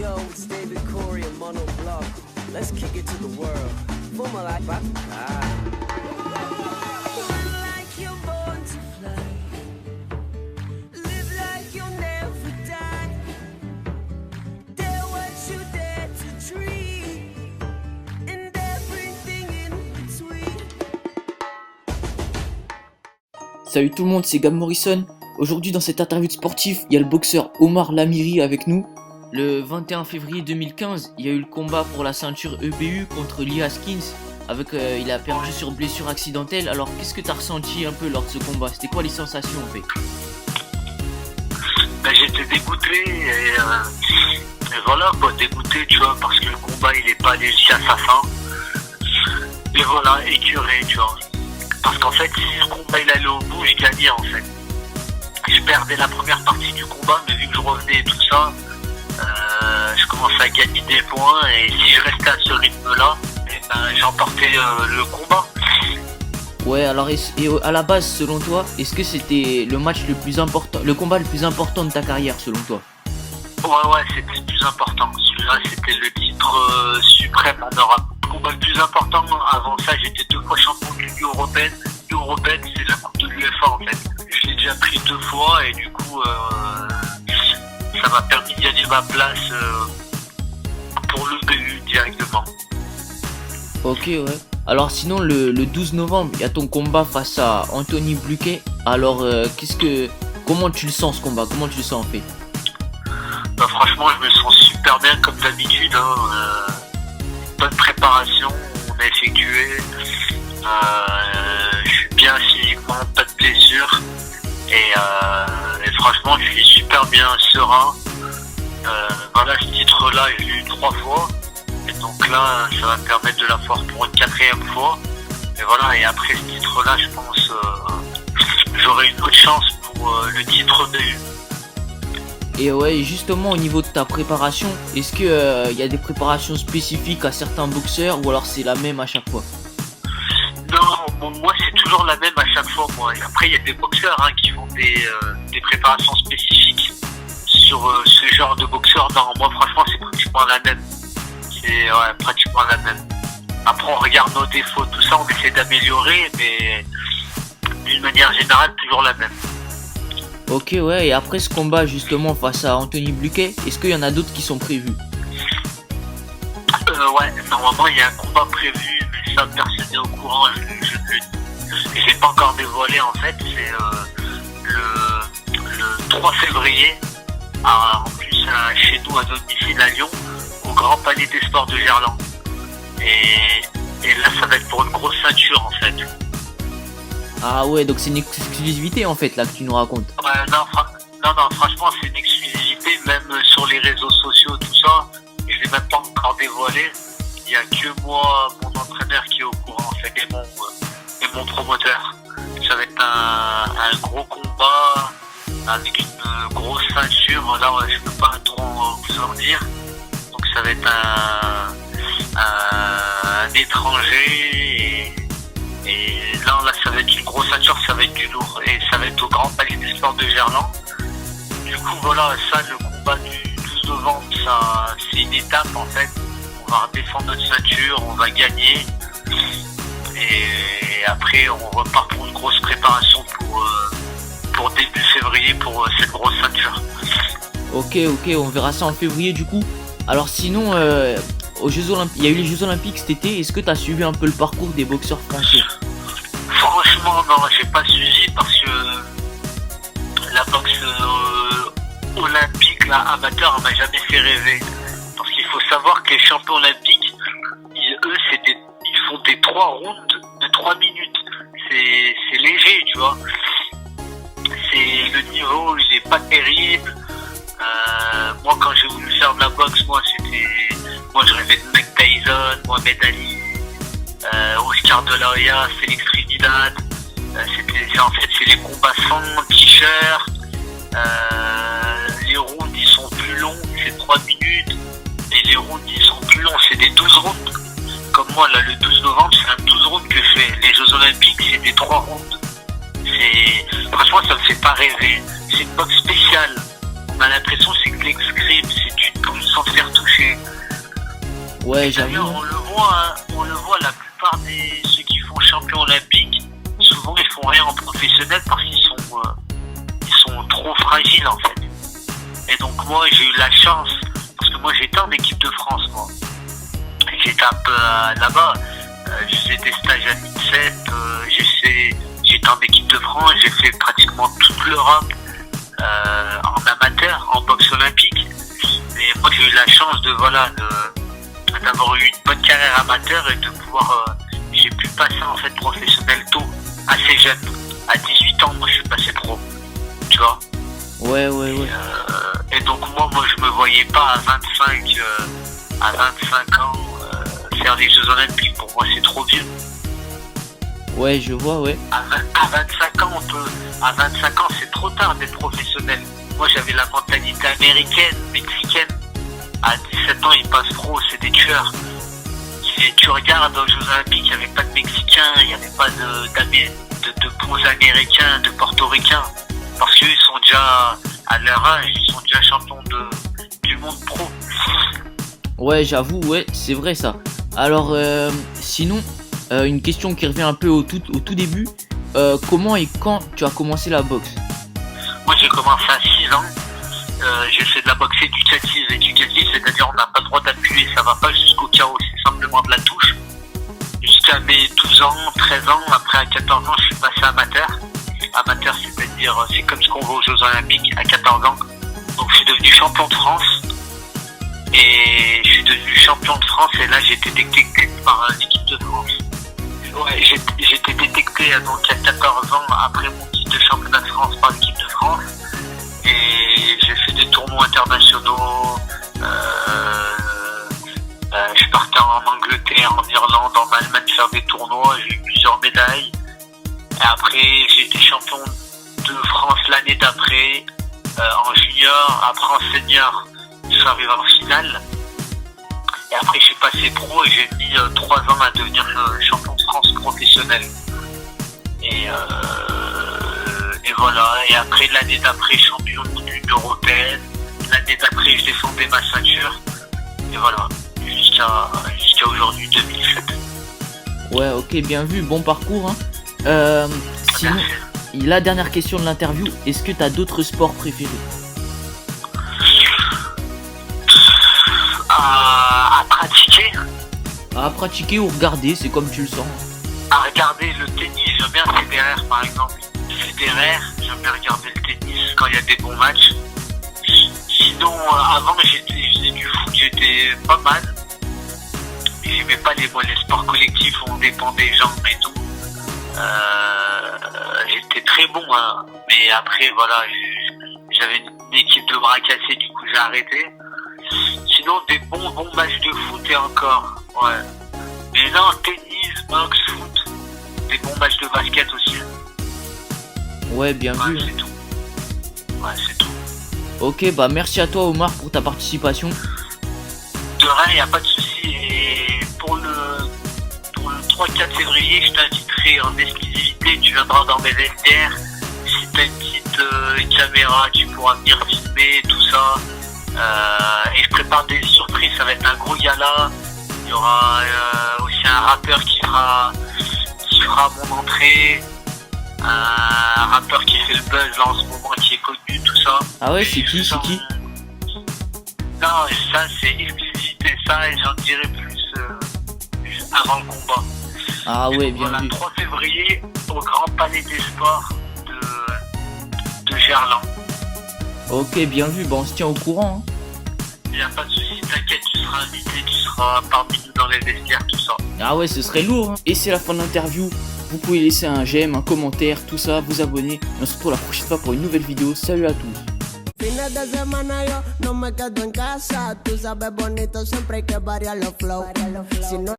Yo, it's David Corey and Mono Block. Let's kick it to the world. For my life, like you're born to fly. Live like you'll never die. Dare what you dare to dream. And everything in between. Salut tout le monde, c'est Gab Morrison. Aujourd'hui dans cette interview de sportif, il y a le boxeur Omar Lamiri avec nous. Le 21 février 2015, il y a eu le combat pour la ceinture EBU contre Lee Haskins. Il a perdu sur blessure accidentelle. Alors qu'est-ce que tu as ressenti un peu lors de ce combat? C'était quoi les sensations en fait? J'étais dégoûté et voilà quoi, dégoûté tu vois, parce que le combat il est pas allé jusqu'à sa fin. Et voilà, écœuré tu vois. Parce qu'en fait, si le combat il allait au bout, je gagnais en fait. Je perdais la première partie du combat, mais vu que je revenais et tout ça, je commençais à gagner des points et si je restais à ce rythme-là, j'emportais le combat. Ouais, alors et à la base, selon toi, est-ce que c'était le match le plus important, le combat le plus important de ta carrière selon toi? Ouais, c'était le plus important. Celui-là, c'était le titre suprême en Europe. Le combat le plus important, avant ça, j'étais 2 fois champion de l'Union européenne. L'Union européenne, c'est la coupe de l'UEFA en fait. Je l'ai déjà pris 2 fois et du coup, ça m'a permis de gagner ma place pour le BU directement. Ok, ouais. Alors sinon, le 12 novembre, il y a ton combat face à Anthony Bluquet. Alors, comment tu le sens ce combat? Comment tu le sens en fait? Franchement, je me sens super bien comme d'habitude. Bonne préparation, on a effectué. Je suis bien physiquement, pas de blessure. Et franchement, je suis super bien serein. Voilà, ce titre-là, je l'ai eu 3 fois. Et donc là, ça va me permettre de l'avoir pour une 4e fois. Et voilà, et après ce titre-là, je pense j'aurai une autre chance pour le titre BU. Et ouais, justement au niveau de ta préparation, est-ce que y a des préparations spécifiques à certains boxeurs ou alors c'est la même à chaque fois? Non, moi c'est toujours la même à chaque fois. Moi. Et après, il y a des boxeurs qui font des préparations spécifiques sur ce genre de boxeur. Non, moi franchement, c'est pratiquement la même. C'est pratiquement la même. Après, on regarde nos défauts, tout ça, on essaie d'améliorer, mais d'une manière générale, toujours la même. Ok, ouais, et après ce combat justement face à Anthony Bluquet, est-ce qu'il y en a d'autres qui sont prévus? Ouais, normalement il y a un combat prévu, mais ça personne n'est au courant, je ne l'ai pas encore dévoilé en fait, c'est le 3 février, en plus chez nous à domicile à Lyon, au Grand Palais des Sports de Gerland. Et là ça va être pour une grosse ceinture en fait. Ah ouais, donc c'est une exclusivité en fait là que tu nous racontes. Non, franchement c'est une exclusivité, même sur les réseaux sociaux, tout ça, je l'ai même pas encore dévoilé. Il n'y a que moi, mon entraîneur qui est au courant, en fait, et mon promoteur. Ça va être un gros combat avec une grosse ceinture, là je peux pas trop vous en dire. Donc ça va être un étranger et là ça va être une grosse ceinture, ça va être du lourd et ça va être au Grand Palais des Sports de Gerland. Du coup voilà, ça le combat du 12 novembre, ça c'est une étape en fait. On va redéfendre notre ceinture, on va gagner et après on repart pour une grosse préparation pour début février pour cette grosse ceinture. Ok, on verra ça en février du coup. Alors sinon, aux Jeux Olympiques, il y a eu les Jeux Olympiques cet été, est-ce que tu as suivi un peu le parcours des boxeurs français? Franchement non, j'ai pas suivi parce que la boxe olympique, là, amateur, elle m'a jamais fait rêver. Parce qu'il faut savoir que les champions olympiques, ils font des 3 rounds de 3 minutes. C'est léger, tu vois. Le niveau, il est pas terrible. Moi, quand j'ai voulu faire de la boxe, moi, je rêvais de Mike Tyson, Mohamed Ali, Oscar de la Hoya, Félix Trinidad. C'est les combats sans t-shirt. Les rounds, ils sont plus longs, c'est 3 minutes. Et les rounds, ils sont plus longs, c'est des 12 rounds. Comme moi, là, le 12 novembre, c'est un 12 rounds que je fais. Les Jeux Olympiques, c'est des 3 rounds. Franchement, ça me fait pas rêver. C'est une boxe spéciale. On a l'impression c'est que l'escrime, c'est du tout sans faire tout Ouais, D'ailleurs, j'avoue. on le voit, la plupart des ceux qui font champion olympique, souvent ils font rien en professionnel parce qu'ils sont trop fragiles en fait. Et donc moi j'ai eu la chance, parce que moi j'étais en équipe de France moi. J'étais un peu là-bas, je faisais des stages à l'INSEP, j'étais en équipe de France, j'ai fait pratiquement toute l'Europe en amateur, en boxe olympique. Et moi j'ai eu la chance d'avoir eu une bonne carrière amateur et de pouvoir j'ai pu passer en fait professionnel tôt, assez jeune. À 18 ans moi je suis passé pro, tu vois. Ouais. Et donc moi je me voyais pas à 25 ans faire les Jeux Olympiques. Pour moi c'est trop vieux. Ouais, je vois, ouais. À 25 ans à 25 ans c'est trop tard d'être professionnel. Moi j'avais la mentalité américaine, mexicaine. À 17 ans ils passent pro, c'est des tueurs. Si tu regardes aux Jeux Olympiques, il n'y avait pas de Mexicains, il n'y avait pas de bons Américains, de Portoricains. Parce qu'eux, ils sont déjà, à leur âge, ils sont déjà champions du monde pro. Ouais, j'avoue, ouais, c'est vrai ça. Alors, sinon, une question qui revient un peu au tout début. Comment et quand tu as commencé la boxe? Moi, j'ai commencé à 6 ans. J'ai fait de la boxe éducative, c'est-à-dire on n'a pas le droit d'appuyer, ça va pas jusqu'au KO, c'est simplement de la touche. Jusqu'à mes 12 ans, 13 ans, après à 14 ans, je suis passé amateur. Amateur, c'est-à-dire, c'est comme ce qu'on voit aux Jeux Olympiques à 14 ans. Donc je suis devenu champion de France. Et je suis devenu champion de France et là j'ai été détecté par l'équipe de France. Ouais, j'ai été détecté donc à 14 ans après mon titre de championnat de France par l'équipe de France. Et j'ai fait des tournois internationaux. Je partais en Angleterre, en Irlande, en Allemagne faire des tournois. J'ai eu plusieurs médailles. Et après, j'ai été champion de France l'année d'après, en junior. Après en senior, je suis arrivé en finale. Et après, je suis passé pro et j'ai mis 3 ans à devenir champion de France professionnel. Et voilà. Et après, l'année d'après, champion de l'Union européenne. L'année d'après, je défendais ma ceinture. Et voilà. Jusqu'à aujourd'hui, 2007. Ouais, ok, bien vu, bon parcours, hein. Sinon, la dernière question de l'interview, est-ce que tu as d'autres sports préférés? À pratiquer. À pratiquer ou regarder, c'est comme tu le sens. À regarder le tennis, j'aime bien Federer par exemple. Federer, j'aime bien regarder le tennis quand il y a des bons matchs. Sinon, avant je faisais du foot, j'étais pas mal. J'aimais pas les sports collectifs où on dépend des gens et tout. J'étais très bon, hein. Mais après voilà, j'avais une équipe de bras cassés, du coup j'ai arrêté. Sinon des bons matchs de foot et encore, ouais. Mais non, tennis, boxe, foot, des bons matchs de basket aussi. Ouais, bien vu. C'est tout. Ouais, c'est tout. Ok, bah merci à toi Omar pour ta participation. De rien, y a pas de souci. Et pour le 3-4 février, je t'inviterai en exclusivité, tu viendras dans mes vestiaires. Si t'as une petite caméra, tu pourras venir filmer, tout ça. Et je prépare des surprises, ça va être un gros gala. Il y aura aussi un rappeur qui fera mon entrée. Un rappeur qui fait le buzz là en ce moment, qui est connu, tout ça. Ah ouais, c'est qui? Non, ça c'est exclusivité, ça, et j'en dirai plus avant le combat. Ah ouais, bien voilà, vu. 3 février au Grand Palais des Sports de Gerland. Ok, bien vu, bah on se tient au courant, hein. Il n'y a pas de souci, t'inquiète, tu seras invité, tu seras parmi nous dans les vestiaires, tout ça. Ah ouais, ce serait lourd, hein. Et c'est la fin de l'interview. Vous pouvez laisser un j'aime, un commentaire, tout ça, vous abonner. Et on se retrouve la prochaine fois pour une nouvelle vidéo. Salut à tous. Fines de semana yo no me quedo en casa, tú sabes bonito, siempre hay que variar los flow. Si no